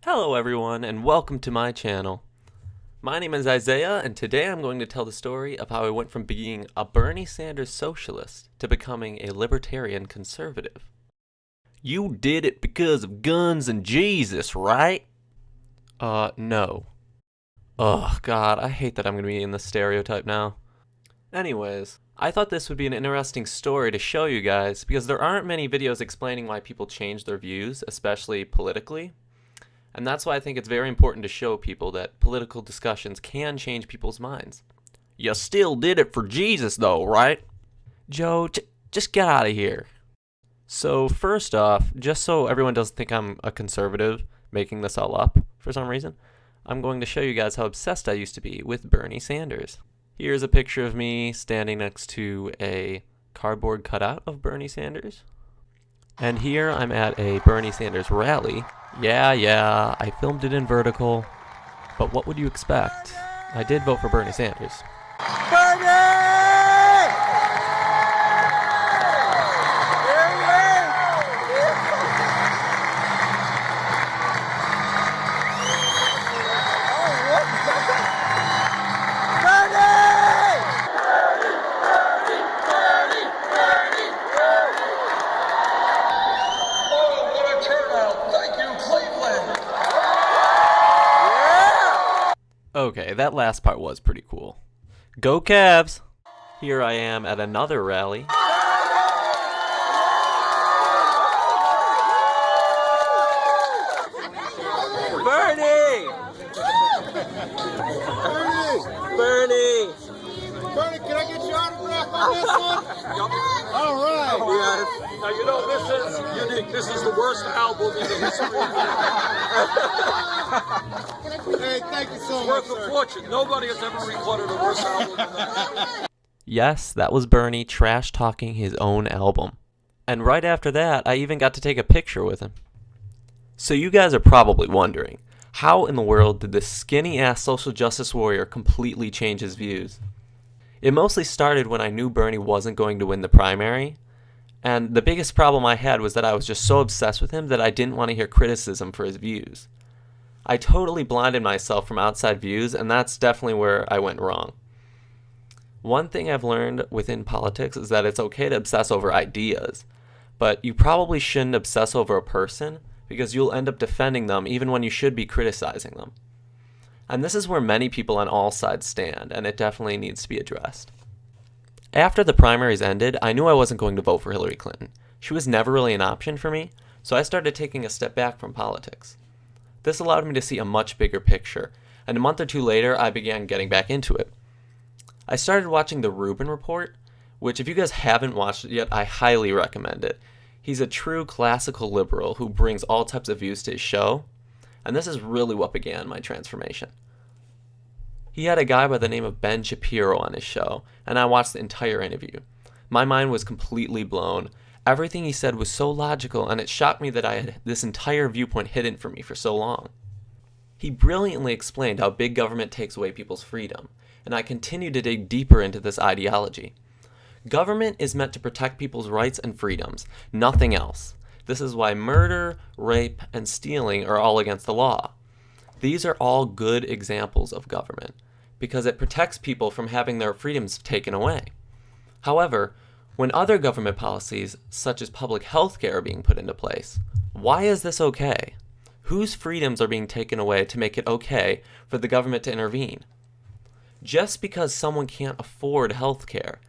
Hello everyone and welcome to my channel. My name is Isaiah and today I'm going to tell the story of how I went from being a Bernie Sanders socialist to becoming a libertarian conservative. You did it because of guns and Jesus, right? No. Ugh, God, I hate that I'm going to be in this stereotype now. Anyways, I thought this would be an interesting story to show you guys because there aren't many videos explaining why people change their views, especially politically. And that's why I think it's very important to show people that political discussions can change people's minds. You still did it for Jesus though, right? Joe, just get out of here. So first off, just so everyone doesn't think I'm a conservative making this all up for some reason, I'm going to show you guys how obsessed I used to be with Bernie Sanders. Here's a picture of me standing next to a cardboard cutout of Bernie Sanders. And here I'm at a Bernie Sanders rally. Yeah, I filmed it in vertical. But what would you expect? I did vote for Bernie Sanders. Bernie! Okay, that last part was pretty cool. Go Cavs! Here I am at another rally. Bernie! Bernie! Bernie, can I get your autograph on this one? All right. Yeah. Now, you know, this is unique. This is the worst album in the history of music. Hey, thank you so It's much, worth a sir. fortune. Nobody has ever recorded a worse album than that. Yes, that was Bernie trash-talking his own album. And right after that, I even got to take a picture with him. So you guys are probably wondering, how in the world did this skinny-ass social justice warrior completely change his views? It mostly started when I knew Bernie wasn't going to win the primary, and the biggest problem I had was that I was just so obsessed with him that I didn't want to hear criticism for his views. I totally blinded myself from outside views, and that's definitely where I went wrong. One thing I've learned within politics is that it's okay to obsess over ideas, but you probably shouldn't obsess over a person because you'll end up defending them even when you should be criticizing them. And this is where many people on all sides stand, and it definitely needs to be addressed. After the primaries ended, I knew I wasn't going to vote for Hillary Clinton. She was never really an option for me, so I started taking a step back from politics. This allowed me to see a much bigger picture, and a month or two later, I began getting back into it. I started watching the Rubin Report, which if you guys haven't watched it yet, I highly recommend it. He's a true classical liberal who brings all types of views to his show, and this is really what began my transformation. He had a guy by the name of Ben Shapiro on his show, and I watched the entire interview. My mind was completely blown. Everything he said was so logical, and it shocked me that I had this entire viewpoint hidden from me for so long. He brilliantly explained how big government takes away people's freedom, and I continued to dig deeper into this ideology. Government is meant to protect people's rights and freedoms, nothing else. This is why murder, rape, and stealing are all against the law. These are all good examples of government, because it protects people from having their freedoms taken away. However, when other government policies, such as public health care, are being put into place, why is this okay? Whose freedoms are being taken away to make it okay for the government to intervene? Just because someone can't afford health care,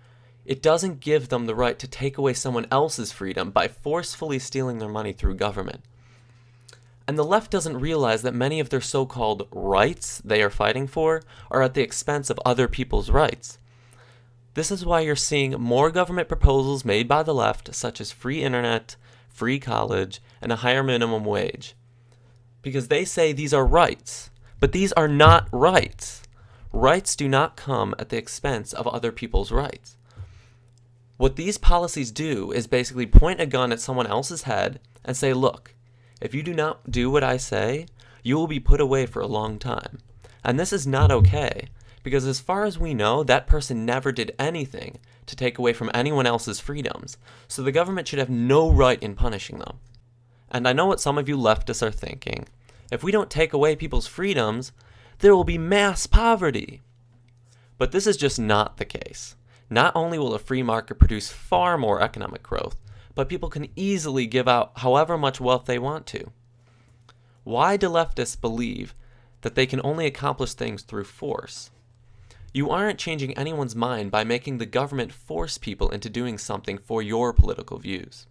it doesn't give them the right to take away someone else's freedom by forcefully stealing their money through government. And the left doesn't realize that many of their so-called rights they are fighting for are at the expense of other people's rights. This is why you're seeing more government proposals made by the left, such as free internet, free college, and a higher minimum wage. Because they say these are rights, but these are not rights. Rights do not come at the expense of other people's rights. What these policies do is basically point a gun at someone else's head and say, look, if you do not do what I say, you will be put away for a long time. And this is not okay, because as far as we know, that person never did anything to take away from anyone else's freedoms, so the government should have no right in punishing them. And I know what some of you leftists are thinking. If we don't take away people's freedoms, there will be mass poverty. But this is just not the case. Not only will a free market produce far more economic growth, but people can easily give out however much wealth they want to. Why do leftists believe that they can only accomplish things through force? You aren't changing anyone's mind by making the government force people into doing something for your political views.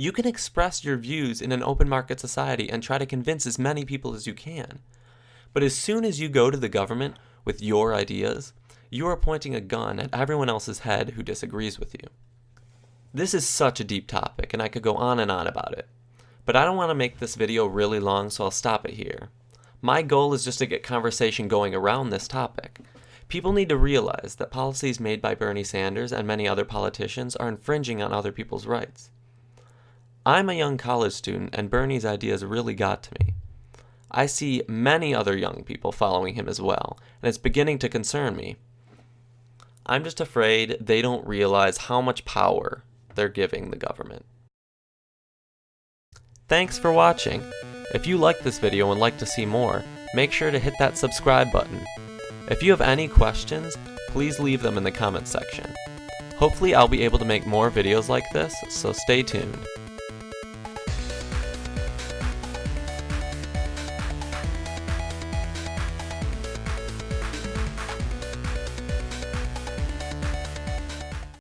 You can express your views in an open market society and try to convince as many people as you can. But as soon as you go to the government with your ideas, you are pointing a gun at everyone else's head who disagrees with you. This is such a deep topic, and I could go on and on about it. But I don't want to make this video really long, so I'll stop it here. My goal is just to get conversation going around this topic. People need to realize that policies made by Bernie Sanders and many other politicians are infringing on other people's rights. I'm a young college student, and Bernie's ideas really got to me. I see many other young people following him as well, and it's beginning to concern me. I'm just afraid they don't realize how much power they're giving the government. Thanks for watching. If you liked this video and would like to see more, make sure to hit that subscribe button. If you have any questions, please leave them in the comments section. Hopefully I'll be able to make more videos like this, so stay tuned.